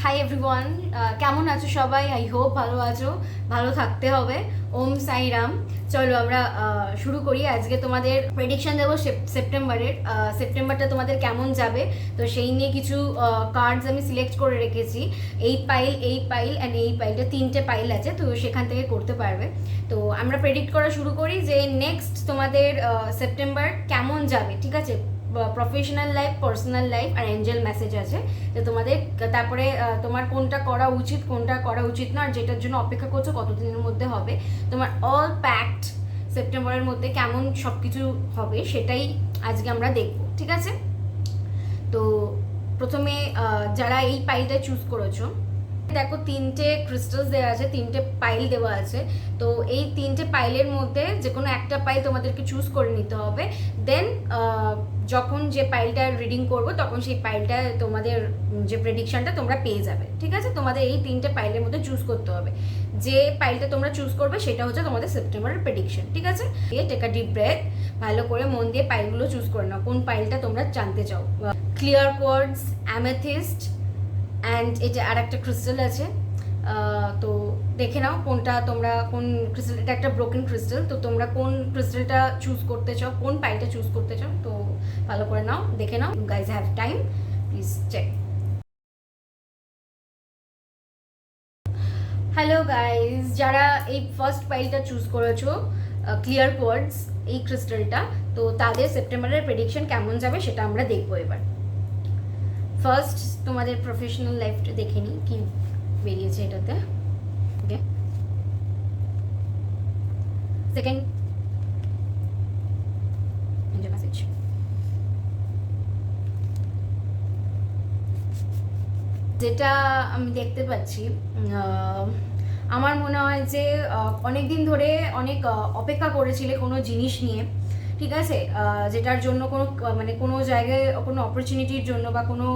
Hi everyone, কেমন আছো সবাই? আই হোপ ভালো আছো, ভালো থাকতে হবে। ওম সাইরাম। চলো আমরা শুরু করি। আজকে তোমাদের প্রেডিকশন দেবো সেপ্টেম্বরের। সেপ্টেম্বরটা তোমাদের কেমন যাবে, তো সেই নিয়ে কিছু কার্ডস আমি সিলেক্ট করে রেখেছি। এই পাইল অ্যান্ড এই পাইলটা, তিনটে পাইল আছে, তো সেখান থেকে করতে পারবে। তো আমরা প্রেডিক্ট করা শুরু করি যে নেক্সট তোমাদের সেপ্টেম্বর কেমন যাবে, ঠিক আছে? প্রফেশনাল লাইফ, পার্সোনাল লাইফ আর এঞ্জেল মেসেজ আছে। তো তোমাদের তারপরে তোমার কোনটা করা উচিত, কোনটা করা উচিত না, আর যেটার জন্য অপেক্ষা করছো কতদিনের মধ্যে হবে, তোমার অল প্যাক্ট সেপ্টেম্বরের মধ্যে কেমন সব কিছু হবে সেটাই আজকে আমরা দেখব, ঠিক আছে? তো প্রথমে যারা এই পাইলটা চুজ করেছো, দেখো তিনটে ক্রিস্টালস দেওয়া আছে, তিনটে পাইল দেওয়া আছে। তো এই তিনটে পাইলের মধ্যে যে কোনো একটা পাইল তোমাদেরকে চুজ করে নিতে হবে। দেন যখন যে পাইলটা রিডিং করবো তখন সেই পাইলটা তোমাদের যে প্রেডিকশনটা তোমরা পেয়ে যাবে, ঠিক আছে? তোমাদের এই তিনটে পাইলের মধ্যে চুজ করতে হবে। যে পাইলটা তোমরা চুজ করবে সেটা হচ্ছে তোমাদের সেপ্টেম্বরের প্রেডিকশন, ঠিক আছে? টেক আ ডিপ ব্রেথ, ভালো করে মন দিয়ে পাইলগুলো চুজ করে নাও, কোন পাইলটা তোমরা জানতে চাও। ক্লিয়ার কোয়ার্টজ, অ্যামেথিস্ট অ্যান্ড এটা আর একটা ক্রিস্টাল আছে। তো দেখে নাও কোনটা তোমরা, কোন ক্রিস্টাল, এটা একটা ব্রোকেন ক্রিস্টাল, তো তোমরা কোন ক্রিস্টালটা চুজ করতে চাও, কোন পাইলটা চুজ করতে চাও, তো ভালো করে নাও, দেখে নাও। You guys have time, please check. Hello guys, যারা এই ফার্স্ট পাইলটা চুজ করেছো, ক্লিয়ার কোয়ার্টজ, এই ক্রিস্টালটা, তো তাদের সেপ্টেম্বরের প্রেডিকশন কেমন যাবে সেটা আমরা দেখবো এবার। ফার্স্ট তোমাদের প্রফেশনাল লাইফটা দেখে নিই কি বেরিয়েছে এটাতে। ওকে, সেকেন্ড মেসেজ, যেটা আমি দেখতে পাচ্ছি, আমার মনে হয় যে অনেক দিন ধরে অনেক অপেক্ষা করেছিলে কোনো জিনিস নিয়ে, ঠিক আছে? যেটার জন্য কোনো মানে কোনো জায়গায় কোনো অপরচুনিটির জন্য বা কোনো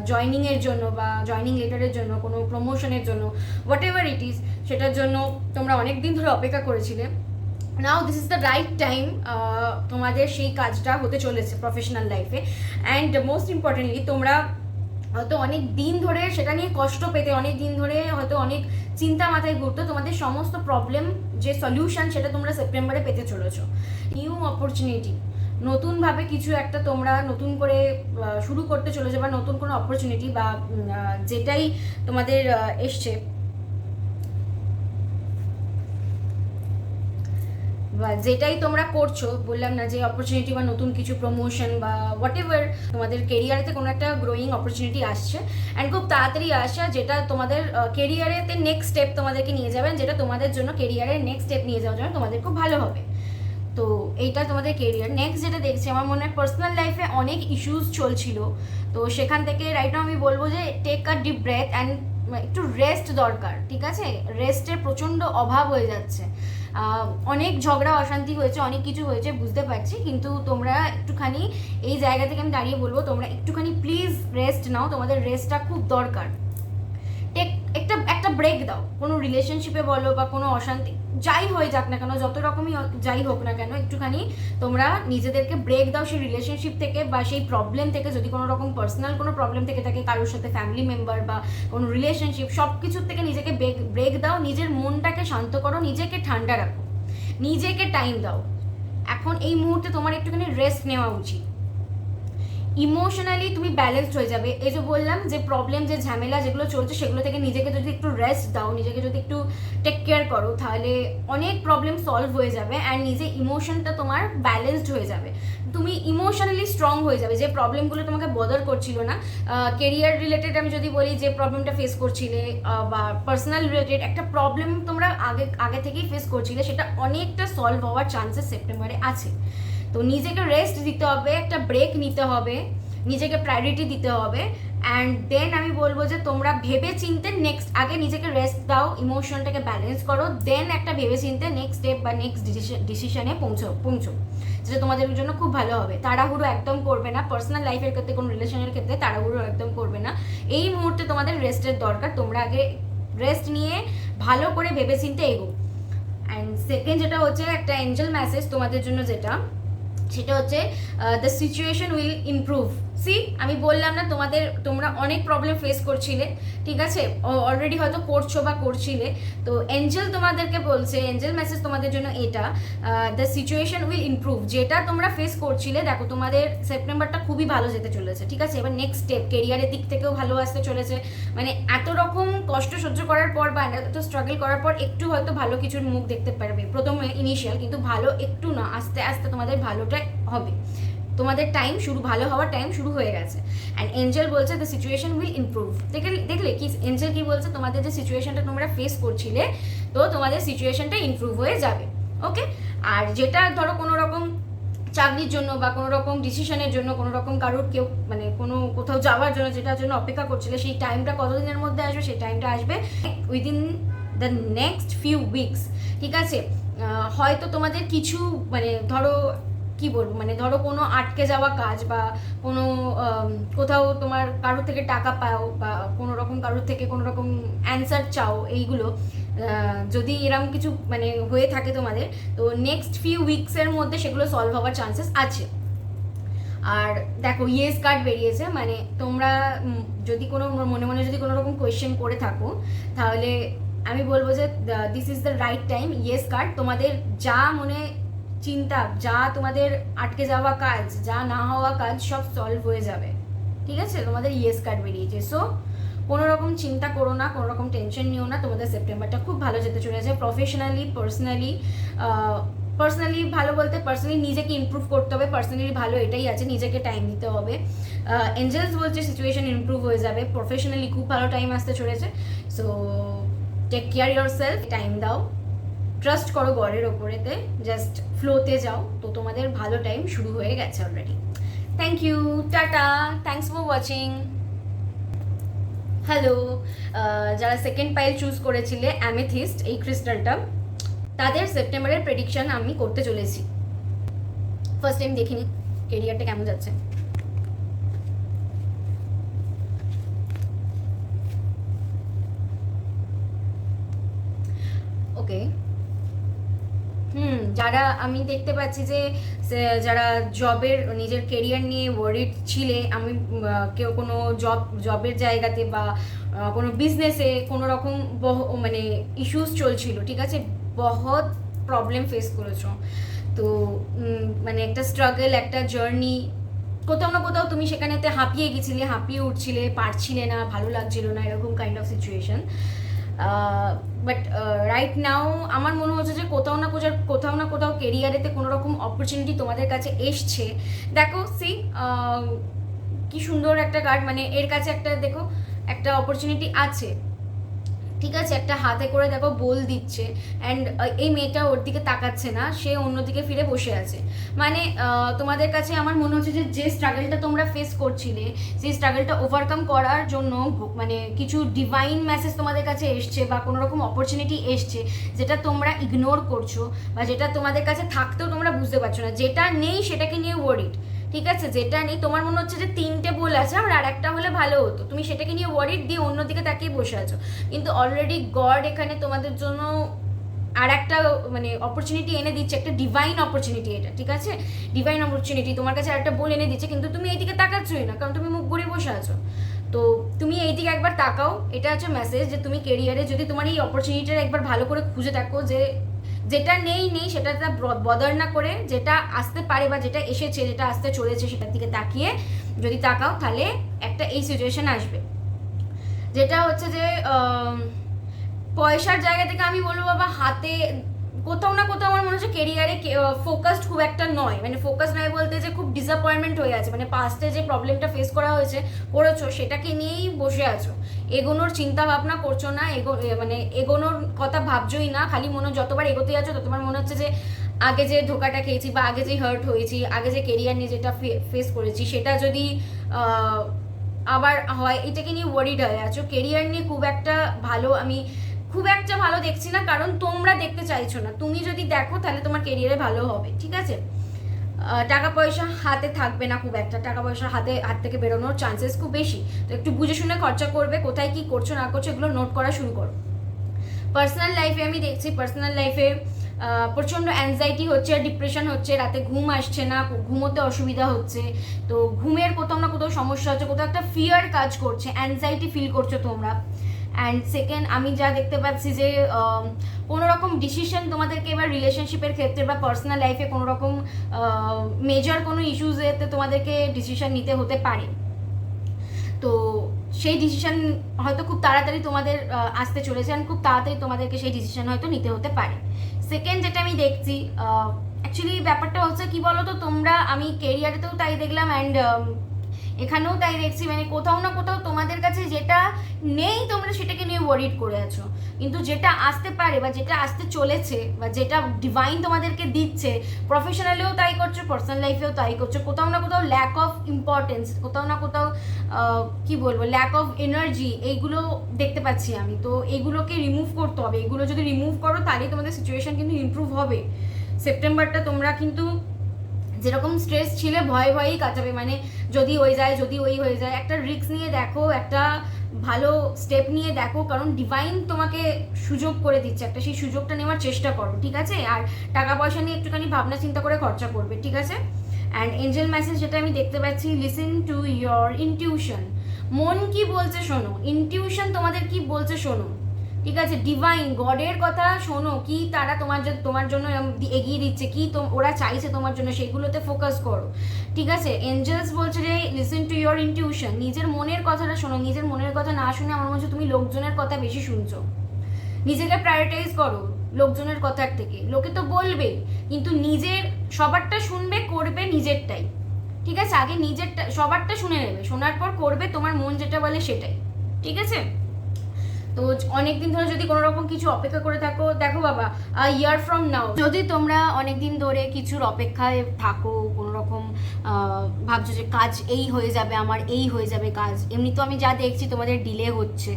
জয়নিংয়ের জন্য বা জয়নিং লেটারের জন্য, কোনো প্রমোশনের জন্য, হোয়াট এভার ইট ইজ, সেটার জন্য তোমরা অনেক দিন ধরে অপেক্ষা করেছিলে। Now this is the right time, তোমাদের সেই কাজটা হতে চলেছে প্রফেশনাল লাইফে। অ্যান্ড মোস্ট ইম্পর্টেন্টলি তোমরা হয়তো অনেক দিন ধরে সেটা নিয়ে কষ্ট পেতে, অনেক দিন ধরে হয়তো অনেক চিন্তা মাথায় ঘুরতো, তোমাদের সমস্ত প্রবলেম যে সলিউশন সেটা তোমরা সেপ্টেম্বরে পেতে চলেছো। নিউ অপরচুনিটি, নতুনভাবে কিছু একটা তোমরা নতুন করে শুরু করতে চলেছো, বা নতুন কোনো অপরচুনিটি বা যেটাই তোমাদের এসছে, বা যেটাই তোমরা করছো, বললাম না যে অপরচুনিটি বা নতুন কিছু প্রমোশন বা হোয়াট এভার, তোমাদের কেরিয়ারেতে কোনো একটা গ্রোয়িং অপরচুনিটি আসছে অ্যান্ড খুব তাড়াতাড়ি আসা, যেটা তোমাদের কেরিয়ারেতে নেক্সট স্টেপ তোমাদেরকে নিয়ে যাবেন, যেটা তোমাদের জন্য কেরিয়ারের নেক্সট স্টেপ নিয়ে যাওয়ার জন্য তোমাদের খুব ভালো হবে। তো এইটা তোমাদের কেরিয়ার। নেক্সট যেটা দেখছি, আমার মনে হয় পার্সোনাল লাইফে অনেক ইস্যুস চলছিল, তো সেখান থেকে রাইট নাও আমি বলবো যে take a deep breath and একটু রেস্ট দরকার, ঠিক আছে? রেস্টের প্রচণ্ড অভাব হয়ে যাচ্ছে। অনেক ঝগড়া অশান্তি হয়েছে, অনেক কিছু হয়েছে, বুঝতে পারছি, কিন্তু তোমরা একটুখানি এই জায়গা থেকে আমি দাঁড়িয়ে বলবো, তোমরা একটুখানি প্লিজ রেস্ট নাও, তোমাদের রেস্টটা খুব দরকার। টেক একটা একটা ব্রেক দাও, কোনো রিলেশনশিপে বলো বা কোনো অশান্তি যাই হয়ে যাক না কেন, যত রকমই যাই হোক না কেন, একটুখানি তোমরা নিজেদেরকে ব্রেক দাও সেই রিলেশনশিপ থেকে বা সেই প্রবলেম থেকে। যদি কোনো রকম পার্সোনাল কোনো প্রবলেম থেকে থাকে কারোর সাথে, ফ্যামিলি মেম্বার বা কোনো রিলেশনশিপ, সব কিছুর থেকে নিজেকে ব্রেক দাও, নিজের মনটাকে শান্ত করো, নিজেকে ঠান্ডা রাখো, নিজেকে টাইম দাও। এখন এই মুহূর্তে তোমার একটুখানি রেস্ট নেওয়া উচিত। ইমোশনালি তুমি ব্যালেন্সড হয়ে যাবে। এই যে বললাম যে প্রবলেম, যে ঝামেলা যেগুলো চলছে সেগুলো থেকে নিজেকে যদি একটু রেস্ট দাও, নিজেকে যদি একটু টেক কেয়ার করো, তাহলে অনেক প্রবলেম সলভ হয়ে যাবে অ্যান্ড নিজে ইমোশনটা তোমার ব্যালেন্সড হয়ে যাবে, তুমি ইমোশনালি স্ট্রং হয়ে যাবে। যে প্রবলেমগুলো তোমাকে বদার করছিল না, কেরিয়ার রিলেটেড আমি যদি বলি, যে প্রবলেমটা ফেস করছিলে বা পার্সোনাল রিলেটেড একটা প্রবলেম তোমরা আগে থেকেই ফেস করছিলে, সেটা অনেকটা সলভ হওয়ার চান্সেস সেপ্টেম্বরে আছে। তো নিজেকে রেস্ট দিতে হবে, একটা ব্রেক নিতে হবে, নিজেকে প্রায়োরিটি দিতে হবে। অ্যান্ড দেন আমি বলবো যে তোমরা ভেবে চিনতে নেক্সট, আগে নিজেকে রেস্ট দাও, ইমোশনটাকে ব্যালেন্স করো, দেন একটা ভেবে চিনতে নেক্সট স্টেপ বা নেক্সট ডিসিশনে পৌঁছো, যেটা তোমাদের জন্য খুব ভালো হবে। তাড়াহুড়ো একদম করবে না, পার্সোনাল লাইফের ক্ষেত্রে, কোনো রিলেশনের ক্ষেত্রে তাড়াহুড়ো একদম করবে না। এই মুহূর্তে তোমাদের রেস্টের দরকার, তোমরা আগে রেস্ট নিয়ে ভালো করে ভেবে চিনতে এগো। অ্যান্ড সেকেন্ড যেটা হচ্ছে একটা এঞ্জেল মেসেজ তোমাদের জন্য, যেটা সেটা হচ্ছে the situation will improve see আমি বললাম না তোমরা অনেক প্রবলেম ফেস করছিলে, ঠিক আছে, অলরেডি হয়তো করছো বা করছিলে। তো এঞ্জেল তোমাদেরকে বলছে, এঞ্জেল মেসেজ তোমাদের জন্য এটা, দ্য সিচুয়েশন উইল ইমপ্রুভ। যেটা তোমরা ফেস করছিলে, দেখো তোমাদের সেপ্টেম্বরটা খুবই ভালো যেতে চলেছে, ঠিক আছে। এবার নেক্সট স্টেপ কেরিয়ারের দিক থেকেও ভালো আসতে চলেছে। মানে এত রকম কষ্ট সহ্য করার পর বা এত স্ট্রাগল করার পর একটু হয়তো ভালো কিছুর মুখ দেখতে পারবে, প্রথমে ইনিশিয়াল, কিন্তু ভালো একটু না, আস্তে আস্তে তোমাদের ভালোটাই হবে। তোমাদের টাইম শুরু, ভালো হওয়ার টাইম শুরু হয়ে গেছে। অ্যান্ড এঞ্জেল বলছে দ্য সিচুয়েশন উইল ইমপ্রুভ। দেখলে কি এঞ্জেল কি বলছে, তোমাদের যে সিচুয়েশনটা তোমরা ফেস করছিলে, তো তোমাদের সিচুয়েশনটা ইমপ্রুভ হয়ে যাবে, ওকে। আর যেটা ধরো কোনো রকম চাকরির জন্য বা কোনো রকম ডিসিশনের জন্য, কোনো রকম কারোর কেউ মানে কোনো কোথাও যাওয়ার জন্য যেটার জন্য অপেক্ষা করছিলে, সেই টাইমটা কতদিনের মধ্যে আসবে, সেই টাইমটা আসবে within the next few weeks, ঠিক আছে। হয়তো তোমাদের কিছু মানে ধরো কি বলবো, মানে ধরো কোনো আটকে যাওয়া কাজ বা কোনো কোথাও তোমার কারোর থেকে টাকা পাও বা কোনো রকম কারোর থেকে কোনো রকম অ্যান্সার চাও, এইগুলো যদি এরকম কিছু মানে হয়ে থাকে তোমাদের, তো নেক্সট ফিউ উইকসের মধ্যে সেগুলো সলভ হওয়ার চান্সেস আছে। আর দেখো ইয়েস কার্ড বেরিয়েছে, মানে তোমরা যদি কোনো মনে মনে যদি কোনো রকম কোয়েশ্চেন করে থাকো, তাহলে আমি বলবো যে this is the right time. Yes card তোমাদের যা মনে চিন্তা, যা তোমাদের আটকে যাওয়া কাজ, যা না হওয়া কাজ, সব সলভ হয়ে যাবে, ঠিক আছে। তোমাদের ইয়েস কার্ড বেরিয়েছে। সো কোনো রকম চিন্তা করো না, কোনো রকম টেনশন নিও না, তোমাদের সেপ্টেম্বরটা খুব ভালো যেতে চলেছে। প্রফেশনালি, পার্সোনালি ভালো বলতে পার্সোনালি নিজেকে ইমপ্রুভ করতে হবে, পার্সোনালি ভালো এটাই আছে, নিজেকে টাইম দিতে হবে। এঞ্জেলস বলছে সিচুয়েশন ইমপ্রুভ হয়ে যাবে, প্রফেশনালি খুব ভালো টাইম আসতে চলেছে। So take care yourself, time দাও, ট্রাস্ট করো গডের ওপরেতে, জাস্ট ফ্লোতে যাও, তো তোমাদের ভালো টাইম শুরু হয়ে গেছে already. Thank you, tata, thanks for watching. Hello, যারা সেকেন্ড পাইল চুজ করেছিলে অ্যামেথিস্ট, এই ক্রিস্টালটা, তাদের সেপ্টেম্বরের প্রেডিকশন আমি করতে চলেছি। ফার্স্ট টাইম দেখিনি কেরিয়ারটা কেমন যাচ্ছে। ওকে, যারা আমি দেখতে পাচ্ছি যে যারা জবের নিজের কেরিয়ার নিয়ে ওয়ারিড ছিলে, আমি কেউ কোনো জবের জায়গাতে বা কোনো বিজনেসে কোনো রকম মানে ইস্যুস চলছিল, ঠিক আছে, বহুত প্রবলেম ফেস করেছো। তো মানে একটা স্ট্রাগল, একটা জার্নি, কোথাও না কোথাও তুমি সেখানেতে হাঁপিয়ে গেছিলে, হাঁপিয়ে উঠছিলে, পারছিলে না, ভালো লাগছিল না, এরকম kind of situation. But right now আমার মনে হচ্ছে যে কোথাও না কোথাও কেরিয়ারেতে কোনো রকম অপরচুনিটি তোমাদের কাছে এসছে। দেখো সি কি সুন্দর একটা কার্ড, মানে এর কাছে একটা দেখো একটা অপরচুনিটি আছে, ঠিক আছে, একটা হাতে করে দেখো বল দিচ্ছে, অ্যান্ড এই মেয়েটা ওর দিকে তাকাচ্ছে না, সে অন্যদিকে ফিরে বসে আছে। মানে তোমাদের কাছে আমার মনে হচ্ছে যে স্ট্রাগলটা তোমরা ফেস করছিলে, সেই স্ট্রাগলটা ওভারকাম করার জন্য মানে কিছু ডিভাইন মেসেজ তোমাদের কাছে এসছে বা কোনো রকম অপরচুনিটি এসছে, যেটা তোমরা ইগনোর করছো বা যেটা তোমাদের কাছে থাকতেও তোমরা বুঝতে পারছো না। যেটা নেই সেটাকে নিয়ে ওয়ারিড, ঠিক আছে, যেটা নেই তোমার মনে হচ্ছে যে 3টে বল আছে আমার আর একটা হলে ভালো হতো, তুমি সেটাকে নিয়ে ওয়ারিড দিয়ে অন্যদিকে তাকিয়ে বসে আছো। কিন্তু অলরেডি গড এখানে তোমাদের জন্য আর একটা মানে অপরচুনিটি এনে দিচ্ছে, একটা ডিভাইন অপরচুনিটি এটা, ঠিক আছে, ডিভাইন অপরচুনিটি তোমার কাছে আরেকটা বল এনে দিচ্ছে, কিন্তু তুমি এইদিকে তাকাচ্ছই না, কারণ তুমি মুখ ঘুরিয়ে বসে আছো। তো তুমি এইদিকে একবার তাকাও, এটা হচ্ছে মেসেজ যে তুমি কেরিয়ারে যদি তোমার এই অপরচুনিটিটা একবার ভালো করে খুঁজে দেখো, যে যেটা নেই সেটা বদল না করে যেটা আসতে পারে বা যেটা এসেছে, যেটা আসতে চলেছে, সেটার দিকে তাকিয়ে যদি তাকাও, তাহলে একটা এই সিচুয়েশন আসবে, যেটা হচ্ছে যে পয়সার জায়গা থেকে আমি বলবো বাবা, হাতে কোথাও না কোথাও আমার মনে হচ্ছে কেরিয়ারে ফোকাসড খুব একটা নয়, মানে ফোকাস নয় বলতে যে খুব ডিসঅ্যাপয়েন্টমেন্ট হয়ে আছে, মানে পাস্টে যে প্রবলেমটা ফেস করেছো সেটাকে নিয়েই বসে আছো, এগোনোর চিন্তা ভাবনা করছো না, মানে এগোনোর কথা ভাবছোই না, খালি মনে যতবার এগোতে যাচ্ছ ততবার মনে হচ্ছে যে আগে যে ধোকাটা খেয়েছি বা আগে যে হার্ট হয়েছি, আগে যে কেরিয়ার নিয়ে যেটা ফেস করেছি সেটা যদি আবার হয়, এটাকে নিয়ে ওয়ারিড হয়ে আছো। কেরিয়ার নিয়ে খুব একটা ভালো দেখছি না, কারণ তোমরা দেখতে চাইছো না। তুমি যদি দেখো তাহলে তোমার কেরিয়ারে ভালো হবে, ঠিক আছে। টাকা পয়সা হাতে থাকবে না খুব একটা, টাকা পয়সা হাত থেকে বেরোনোর চান্সেস খুব বেশি, তো একটু বুঝে শুনে খরচা করবে, কোথায় কি করছো না করছো এগুলো নোট করা শুরু করো। পার্সোনাল লাইফে আমি দেখছি, পার্সোনাল লাইফে প্রচণ্ড অ্যাংজাইটি হচ্ছে, ডিপ্রেশন হচ্ছে, রাতে ঘুম আসছে না, ঘুমোতে অসুবিধা হচ্ছে, তো ঘুমের কোথাও না কোথাও সমস্যা হচ্ছে, কোথাও একটা ফিয়ার কাজ করছে, অ্যাংজাইটি ফিল করছো তোমরা। অ্যান্ড সেকেন্ড, আমি যা দেখতে পাচ্ছি যে কোনো রকম ডিসিশন তোমাদেরকে এবার রিলেশনশিপের ক্ষেত্রে বা পার্সোনাল লাইফে কোনো রকম মেজর কোনো ইস্যুজেতে তোমাদেরকে ডিসিশন নিতে হতে পারে। তো সেই ডিসিশন হয়তো খুব তাড়াতাড়ি তোমাদের আসতে চলেছে, অ্যান্ড খুব তাড়াতাড়ি তোমাদেরকে সেই ডিসিশন হয়তো নিতে হতে পারে। সেকেন্ড যেটা আমি দেখছি, অ্যাকচুয়ালি ব্যাপারটা হচ্ছে কি বলো তো, তোমরা, আমি কেরিয়ারেতেও তাই দেখলাম অ্যান্ড এখানেও তাই দেখছি, মানে কোথাও না কোথাও তোমাদের কাছে যেটা নেই তোমরা সেটাকে নিয়ে ওয়ারিড করে আছো, কিন্তু যেটা আসতে পারে বা যেটা আসতে চলেছে বা যেটা ডিভাইন তোমাদেরকে দিচ্ছে, প্রফেশনালেও তাই করছো, পার্সোনাল লাইফেও তাই করছো, কোথাও না কোথাও ল্যাক অফ ইম্পর্টেন্স, কোথাও না কোথাও কি বলবো, ল্যাক অফ এনার্জি, এইগুলো দেখতে পাচ্ছি আমি। তো এইগুলোকে রিমুভ করতে হবে, এগুলো যদি রিমুভ করো তাহলেই তোমাদের সিচুয়েশন কিন্তু ইমপ্রুভ হবে। সেপ্টেম্বরটা তোমরা কিন্তু যেরকম স্ট্রেস ছিলে ভয়ে ভয়েই কাটাবে, মানে যদি হয়ে যায়, যদি ওই হয়ে যায়, একটা রিস্ক নিয়ে দেখো, একটা ভালো স্টেপ নিয়ে দেখো, কারণ ডিভাইন তোমাকে সুযোগ করে দিচ্ছে একটা, সেই সুযোগটা নেওয়ার চেষ্টা করো, ঠিক আছে? আর টাকা পয়সা নিয়ে একটুখানি ভাবনা চিন্তা করে খরচা করবে, ঠিক আছে? অ্যান্ড এঞ্জেল মেসেজ যেটা আমি দেখতে পাচ্ছি, লিসেন টু ইয়োর ইনটিউশন, মন কি বলছে শোনো, ইনটিউশন তোমাদের কি বলছে শোনো, ঠিক আছে? ডিভাইন গডের কথা শোনো, কি তারা তোমার জন্য এগিয়ে দিচ্ছে, কি ওরা চাইছে তোমার জন্য, সেগুলোতে ফোকাস করো, ঠিক আছে? এঞ্জেলস বলছে যে লিসেন টু ইয়োর ইনটিউশন, নিজের মনের কথাটা শোনো, নিজের মনের কথা না শুনে আমার মনে হচ্ছে তুমি লোকজনের কথা বেশি শুনছো। নিজেকে প্রায়োরিটাইজ করো লোকজনের কথার থেকে, লোকে তো বলবে, কিন্তু নিজের সবারটা শুনবে, করবে নিজেরটাই, ঠিক আছে? আগে নিজেরটা সবারটা শুনে নেবে, শোনার পর করবে তোমার মন যেটা বলে সেটাই, ঠিক আছে? তো অনেকদিন ধরে যদি কোনো রকম কিছু অপেক্ষা করে থাকো, দেখো বাবা, ইয়ার ফ্রম নাও যদি তোমরা অনেকদিন ধরে কিছুর অপেক্ষায় থাকো, কোনো রকম ভাবছো যে কাজ এই হয়ে যাবে, আমার এই হয়ে যাবে কাজ, এমনি তো আমি যা দেখছি তোমাদের ডিলে হচ্ছে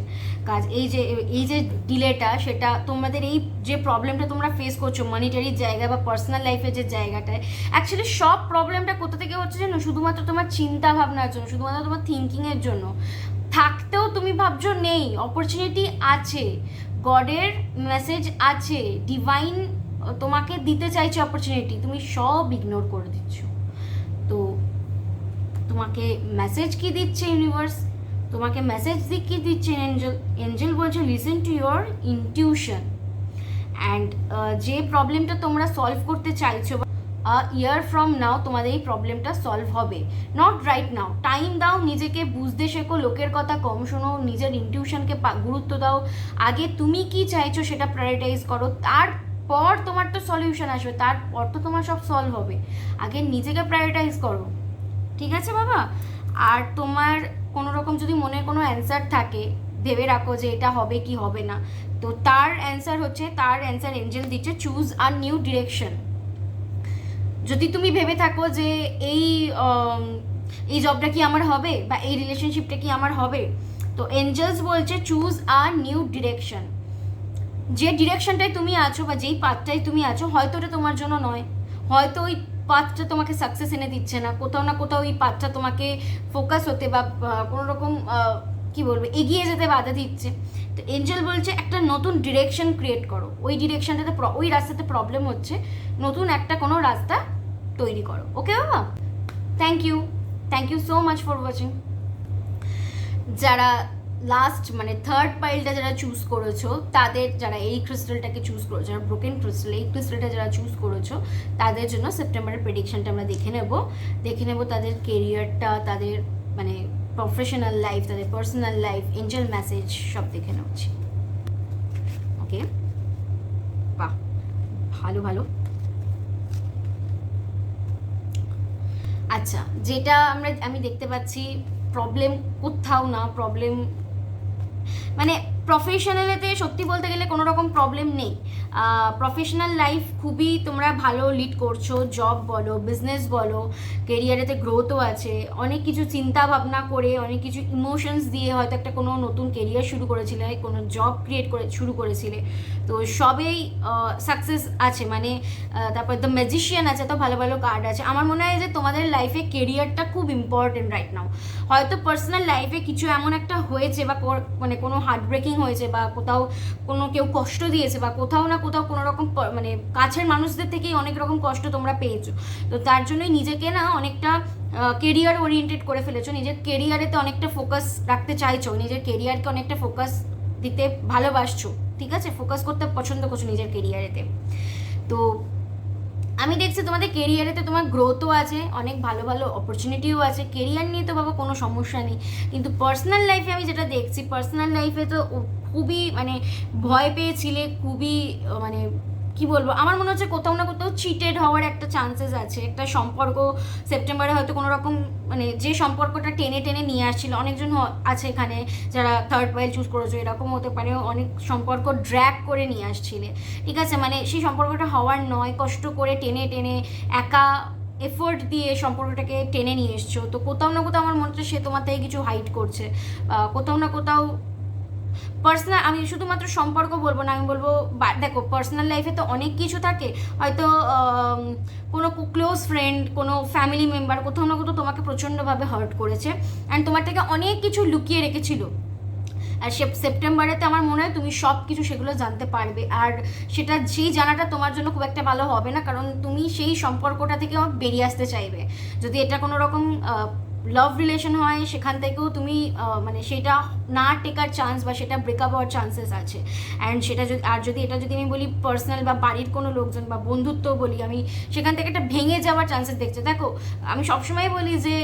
কাজ, এই যে ডিলেটা, সেটা তোমাদের এই যে প্রবলেমটা তোমরা ফেস করছো মনিটারির জায়গা বা পার্সোনাল লাইফের যে জায়গাটায়, অ্যাকচুয়ালি সব প্রবলেমটা কোথা থেকে হচ্ছে জানো? শুধুমাত্র তোমার চিন্তা ভাবনার জন্য, শুধুমাত্র তোমার থিঙ্কিংয়ের জন্য। থাকতেও তুমি ভাবছো নেই, অপরচুনিটি আছে, গডের মেসেজ আছে, ডিভাইন তোমাকে দিতে চাইছে অপরচুনিটি, তুমি সব ইগনোর করে দিচ্ছ। তো তোমাকে মেসেজ কি দিচ্ছে ইউনিভার্স? তোমাকে মেসেজ কি দিচ্ছে এঞ্জেল বলছে listen to your intuition. And যে প্রবলেমটা তোমরা সলভ করতে চাইছো, ইয়ার ফ্রম নাও তোমাদের এই প্রবলেমটা সলভ হবে, নট রাইট নাও। টাইম দাও, নিজেকে বুঝতে শেখো, লোকের কথা কম শোনো, নিজের ইনটিউশনকে গুরুত্ব দাও, আগে তুমি কি চাইছো সেটা প্রায়োরিটাইজ করো, তারপর তোমার তো সলিউশন আসবে, তারপর তো তোমার সব সলভ হবে, আগে নিজেকে প্রায়োরিটাইজ করো, ঠিক আছে বাবা? আর তোমার কোনো রকম যদি মনে কোনো অ্যান্সার থাকে, ভেবে রাখো যে এটা হবে কি হবে না, তো তার অ্যান্সার এঞ্জেল দিচ্ছে চুজ আর নিউ ডিরেকশন। যদি তুমি ভেবে থাকো যে এই জবটা কি আমার হবে বা এই রিলেশনশিপটা কি আমার হবে, তো এঞ্জেলস বলছে চুজ আ নিউ ডিরেকশন। যে ডিরেকশনটাই তুমি আছো বা যেই পাথটাই তুমি আছো, হয়তো ওটা তোমার জন্য নয়, হয়তো ওই পাথটা তোমাকে সাকসেস এনে দিচ্ছে না, কোথাও না কোথাও ওই পাথটা তোমাকে ফোকাস হতে বা কোনো রকম কি বলবো এগিয়ে যেতে বাধা দিচ্ছে। তো এঞ্জেল বলছে একটা নতুন ডিরেকশন ক্রিয়েট করো, ওই ডিরেকশনটাতে ওই রাস্তাতে প্রবলেম হচ্ছে, নতুন একটা কোনো রাস্তা তৈরি করো। ওকে বাবা, thank you so much for watching. যারা লাস্ট মানে থার্ড পাইলটা যারা চুজ করেছো, তাদের, যারা এই ক্রিস্টালটাকে চুজ করেছো, যারা ব্রোকেন ক্রিস্টাল এই ক্রিস্টালটা যারা চুজ করেছো, তাদের জন্য সেপ্টেম্বরের প্রেডিকশনটা আমরা দেখে নেব তাদের কেরিয়ারটা, তাদের মানে প্রফেশনাল লাইফ, তাদের পার্সোনাল লাইফ, এঞ্জেল মেসেজ সব দেখে নেওয়াচ্ছি। ওকে, বাহ, ভালো। আচ্ছা, যেটা আমি দেখতে পাচ্ছি, প্রবলেম কোথাও না, প্রবলেম মানে প্রফেশনালেতে সত্যি বলতে গেলে কোনো রকম প্রবলেম নেই। প্রফেশনাল লাইফ খুবই তোমরা ভালো লিড করছো, জব বলো, বিজনেস বলো, কেরিয়ারেতে গ্রোথও আছে, অনেক কিছু চিন্তা ভাবনা করে, অনেক কিছু ইমোশনস দিয়ে হয়তো একটা কোনো নতুন কেরিয়ার শুরু করেছিলে, কোনো জব শুরু করেছিলে, তো সবেই সাকসেস আছে, মানে তারপর দ্য ম্যাজিশিয়ান আছে, তো ভালো ভালো কার্ড আছে। আমার মনে হয় যে তোমাদের লাইফে কেরিয়ারটা খুব ইম্পর্টেন্ট রাইট নাও। হয়তো পার্সোনাল লাইফে কিছু এমন একটা হয়েছে বা মানে কোনো হার্ট ব্রেকিং হয়েছে বা কোথাও কোনো কেউ কষ্ট দিয়েছে বা কোথাও না কোথাও কোনো রকম মানে কাছের মানুষদের থেকেই অনেক রকম কষ্ট তোমরা পেয়েছো। তো তার জন্যই নিজেকে না অনেকটা কেরিয়ার ওরিয়েন্টেড করে ফেলেছো, নিজের কেরিয়ারেতে অনেকটা ফোকাস রাখতে চাইছো, নিজের কেরিয়ারকে অনেকটা ফোকাস দিতে ভালোবাসছো, ঠিক আছে, ফোকাস করতে পছন্দ করছো নিজের কেরিয়ারেতে। তো আমি দেখছি তোমাদের কেরিয়ারেতে তোমার গ্রোথও আছে, অনেক ভালো ভালো অপরচুনিটিও আছে, কেরিয়ার নিয়ে তো বাবা কোনো সমস্যা নেই। কিন্তু পার্সোনাল লাইফে আমি যেটা দেখছি, পার্সোনাল লাইফে তো খুবই মানে ভয় পেয়েছিলে, খুবই মানে কি বলবো, আমার মনে হচ্ছে কোথাও না কোথাও চিটেড হওয়ার একটা চান্সেস আছে। একটা সম্পর্ক সেপ্টেম্বরে হয়তো কোনো রকম মানে যে সম্পর্কটা টেনে টেনে নিয়ে আসছিল, অনেকজন আছে এখানে যারা থার্ড পাইল চুজ করেছো, এরকম হতে পারে অনেক সম্পর্ক ড্র্যাগ করে নিয়ে আসছিলে, ঠিক আছে, মানে সেই সম্পর্কটা হওয়ার নয়, কষ্ট করে টেনে টেনে একা এফোর্ট দিয়ে সম্পর্কটাকে টেনে নিয়ে এসছো। তো কোথাও না কোথাও আমার মনে হচ্ছে সে তোমার থেকে কিছু হাইড করছে, কোথাও না কোথাও পার্সোনাল, আমি শুধুমাত্র সম্পর্ক বলবো না, আমি বলবো দেখো পার্সোনাল লাইফে তো অনেক কিছু থাকে, হয়তো কোনো ক্লোজ ফ্রেন্ড, কোনো ফ্যামিলি মেম্বার কোথাও না কোথাও তোমাকে প্রচণ্ডভাবে হার্ট করেছে অ্যান্ড তোমার থেকে অনেক কিছু লুকিয়ে রেখেছিল। আর সেপ্টেম্বরেতে আমার মনে হয় তুমি সব কিছু সেগুলো জানতে পারবে, আর সেটা সেই জানাটা তোমার জন্য খুব একটা ভালো হবে না, কারণ তুমি সেই সম্পর্কটা থেকে বেরিয়ে আসতে চাইবে। যদি এটা কোনো রকম লাভ রিলেশন হয়, সেখান থেকেও তুমি মানে সেটা না টেকার চান্স বা সেটা ব্রেকআপ হওয়ার চান্সেস আছে। অ্যান্ড সেটা যদি যদি এটা যদি আমি বলি পার্সোনাল বা বাড়ির কোনো লোকজন বা বন্ধুত্ব বলি আমি, সেখান থেকে একটা ভেঙে যাওয়ার চান্সেস দেখছে। দেখো আমি সবসময় বলি যে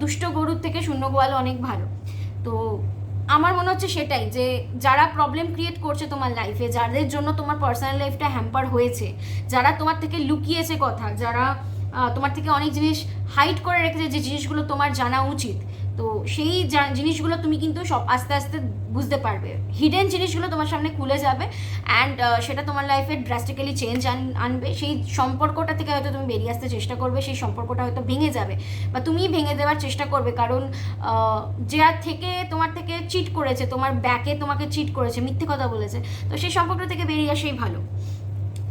দুষ্ট গরুর থেকে শূন্য গোয়াল অনেক ভালো। তো আমার মনে হচ্ছে সেটাই, যে যারা প্রবলেম ক্রিয়েট করছে তোমার লাইফে, যাদের জন্য তোমার পার্সোনাল লাইফটা হ্যাম্পার হয়েছে, যারা তোমার থেকে লুকিয়েছে কথা, যারা তোমার থেকে অনেক জিনিস হাইড করে রেখেছে, যে জিনিসগুলো তোমার জানা উচিত, তো সেই জিনিসগুলো তুমি কিন্তু সব আস্তে আস্তে বুঝতে পারবে, হিডেন জিনিসগুলো তোমার সামনে খুলে যাবে অ্যান্ড সেটা তোমার লাইফে ড্রাস্টিক্যালি চেঞ্জ আনবে। সেই সম্পর্কটা থেকে হয়তো তুমি বেরিয়ে আসতে চেষ্টা করবে, সেই সম্পর্কটা হয়তো ভেঙে যাবে বা তুমিই ভেঙে দেওয়ার চেষ্টা করবে, কারণ যার থেকে তোমার থেকে চিট করেছে, তোমার ব্যাকে তোমাকে চিট করেছে, মিথ্যে কথা বলেছে, তো সেই সম্পর্ক থেকে বেরিয়ে আসাই ভালো।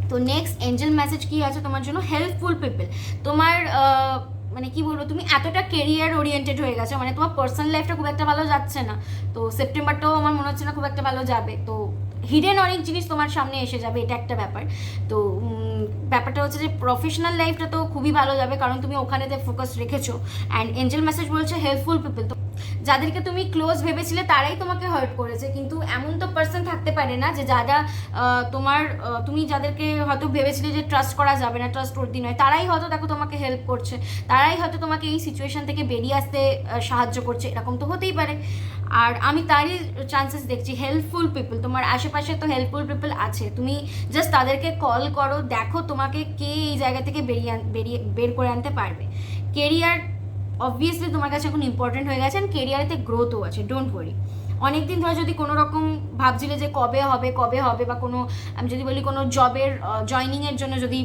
তো নেক্সট এঞ্জেল মেসেজ কি আছে তোমার জন্য? Helpful people. তোমার মানে কি বলবো, তুমি এতটা কেরিয়ার ওরিয়েন্টেড হয়ে গেছো, মানে তোমার পার্সোনাল লাইফটা খুব একটা ভালো যাচ্ছে না, তো সেপ্টেম্বরটাও আমার মনে হচ্ছে না খুব একটা ভালো যাবে। তো হিডেন অনেক জিনিস তোমার সামনে এসে যাবে, এটা একটা ব্যাপার। তো ব্যাপারটা হচ্ছে যে প্রফেশনাল লাইফটা তো খুবই ভালো যাবে, কারণ তুমি ওখানেতে ফোকাস রেখেছো। অ্যান্ড এঞ্জেল মেসেজ বলছে হেল্পফুল পিপল। তো যাদেরকে তুমি ক্লোজ ভেবেছিলে তারাই তোমাকে হার্ট করেছে, কিন্তু এমন তো পার্সন থাকতে পারে না যে যারা তোমার তুমি যাদেরকে হয়তো ভেবেছিলে যে ট্রাস্ট করা যাবে না, ট্রাস্ট ওর্দি নয়, তারাই হয়তো দেখো তোমাকে হেল্প করছে, তারাই হয়তো তোমাকে এই সিচুয়েশন থেকে বেরিয়ে আসতে সাহায্য করছে, এরকম তো হতেই পারে। আর আমি তারই চান্সেস দেখছি, হেল্পফুল পিপল তোমার আশেপাশে তো হেল্পফুল পিপল আছে, তুমি জাস্ট তাদেরকে কল করো, দেখো তোমাকে কে এই জায়গা থেকে বের করে আনতে পারবে। কেরিয়ার অবভিয়াসলি তোমার কাছে এখন ইম্পর্টেন্ট হয়ে গেছে, অ্যান্ড কেরিয়ারেতে গ্রোথও আছে, ডোন্ট ওয়ারি। অনেক দিন ধরে যদি কোনো রকম ভাবছিলে যে কবে হবে বা কোনো, আমি যদি বলি কোনো জবের জয়নিংয়ের জন্য যদি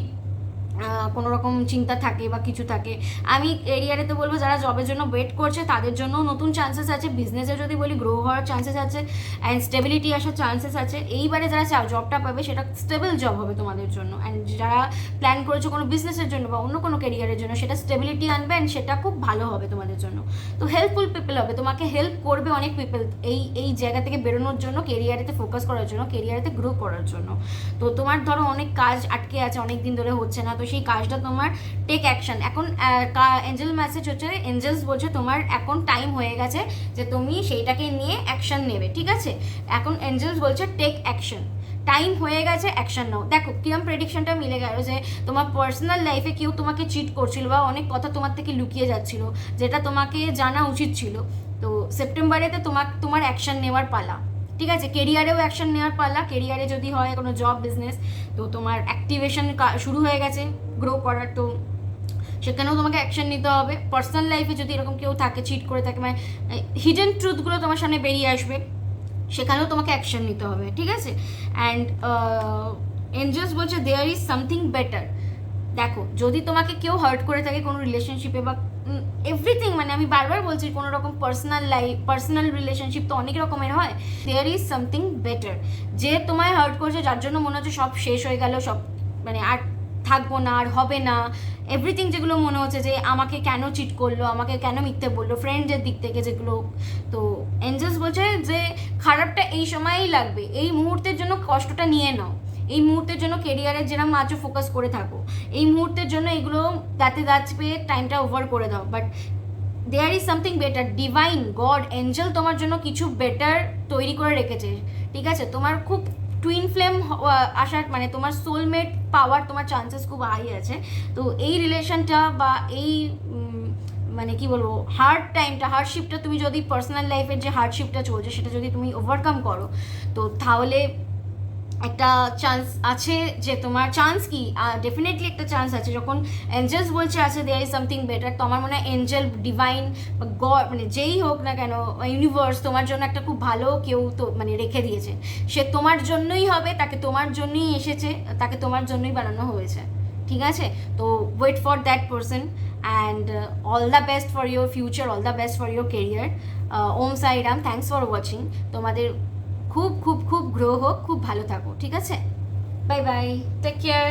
কোনো রকম চিন্তা থাকে বা কিছু থাকে, আমি এরিয়ারে তো বলবো যারা জবের জন্য ওয়েট করছে তাদের জন্য নতুন চান্সেস আছে, বিজনেসে যদি বলি গ্রো হওয়ার চান্সেস আছে অ্যান্ড স্টেবিলিটি আসার চান্সেস আছে। এইবারে যারা জবটা পাবে সেটা স্টেবল জব হবে তোমাদের জন্য, অ্যান্ড যারা প্ল্যান করেছো কোনো বিজনেসের জন্য বা অন্য কোনো কেরিয়ারের জন্য, সেটা স্টেবিলিটি আনবে অ্যান্ড সেটা খুব ভালো হবে তোমাদের জন্য। তো হেল্পফুল পিপল হবে, তোমাকে হেল্প করবে অনেক পিপল এই জায়গা থেকে বেরোনোর জন্য, কেরিয়ারেতে ফোকাস করার জন্য, কেরিয়ারেতে গ্রো করার জন্য। তো তোমার ধরো অনেক কাজ আটকে আছে, অনেক দিন ধরে হচ্ছে না, তো সেই কাজটা তোমার টেক অ্যাকশন। এখন এঞ্জেল মেসেজ হচ্ছে, এঞ্জেলস বলছে তোমার এখন টাইম হয়ে গেছে যে তুমি সেইটাকে নিয়ে অ্যাকশন নেবে, ঠিক আছে। এখন এঞ্জেলস বলছে টেক অ্যাকশন, টাইম হয়ে গেছে, অ্যাকশন নাও। দেখো কিরম প্রেডিকশনটা মিলে গেল, যে তোমার পার্সোনাল লাইফে কেউ তোমাকে চিট করছিল বা অনেক কথা তোমার থেকে লুকিয়ে যাচ্ছিল, যেটা তোমাকে জানা উচিত ছিল। তো সেপ্টেম্বরেতে তোমার অ্যাকশন নেওয়ার পালা, ঠিক আছে। কেরিয়ারেও অ্যাকশন নেওয়ার পালা, কেরিয়ারে যদি হয় কোনো জব বিজনেস, তো তোমার অ্যাক্টিভেশন শুরু হয়ে গেছে গ্রো করার, তো সেখানেও তোমাকে অ্যাকশন নিতে হবে। পার্সোনাল লাইফে যদি এরকম কেউ থাকে চিট করে থাকে, মানে হিডেন ট্রুথগুলো তোমার সামনে বেরিয়ে আসবে, সেখানেও তোমাকে অ্যাকশন নিতে হবে, ঠিক আছে। অ্যান্ড এঞ্জেলস বলছে দেয়ার ইজ সামথিং বেটার। দেখো যদি তোমাকে কেউ হার্ট করে থাকে কোনো রিলেশনশিপে বা এভরিথিং, মানে আমি বারবার বলছি কোনো রকম পার্সোনাল রিলেশনশিপ তো অনেক রকমের হয়, দেয়ার ইজ সামথিং বেটার। যে তোমায় হার্ট করছে, যার জন্য মনে হচ্ছে সব শেষ হয়ে গেল, সব মানে আর থাকবো না, আর হবে না, এভরিথিং যেগুলো মনে হচ্ছে যে আমাকে কেন চিট করলো, আমাকে কেন মিথ্যে বললো, ফ্রেন্ডের দিক থেকে যেগুলো, তো এঞ্জেলস বলছে যে খারাপটা এই সময়ই লাগবে, এই মুহূর্তের জন্য কষ্টটা নিয়ে নাও, এই মুহূর্তের জন্য কেরিয়ারের যেরকম আজও ফোকাস করে থাকো, এই মুহূর্তের জন্য এগুলো দাঁতে দাঁত পেয়ে টাইমটা ওভার করে দাও। But there is something better, divine god angel তোমার জন্য কিছু বেটার তৈরি করে রেখেছে, ঠিক আছে? তোমার খুব টুইন ফ্লেম আসার মানে তোমার সোলমেট পাওয়ার তোমার চান্সেস খুব হাই আছে। তো এই রিলেশনটা বা এই মানে কি বলবো হার্ডশিপটা তুমি যদি পার্সোনাল লাইফের যে হার্ডশিপটা চলছে সেটা যদি তুমি ওভারকাম করো, তো তাহলে একটা চান্স আছে যে তোমার চান্স কি ডেফিনেটলি একটা চান্স আছে। যখন এঞ্জেলস বলছে আছে দেয়ার ইজ সামথিং বেটার, তো আমার মনে হয় এঞ্জেল, ডিভাইন, গড মানে যেই হোক না কেন, ইউনিভার্স তোমার জন্য একটা খুব ভালো কেউ তো মানে রেখে দিয়েছে। সে তোমার জন্যই হবে, তাকে তোমার জন্যই এসেছে, তাকে তোমার জন্যই বানানো হয়েছে, ঠিক আছে? তো wait for that person and all the best for your future, all the best for your career. Om Sai Ram, thanks for watching. তোমাদের খুব খুব খুব গ্রো হোক, খুব ভালো থাকো, ঠিক আছে? Bye bye, take care.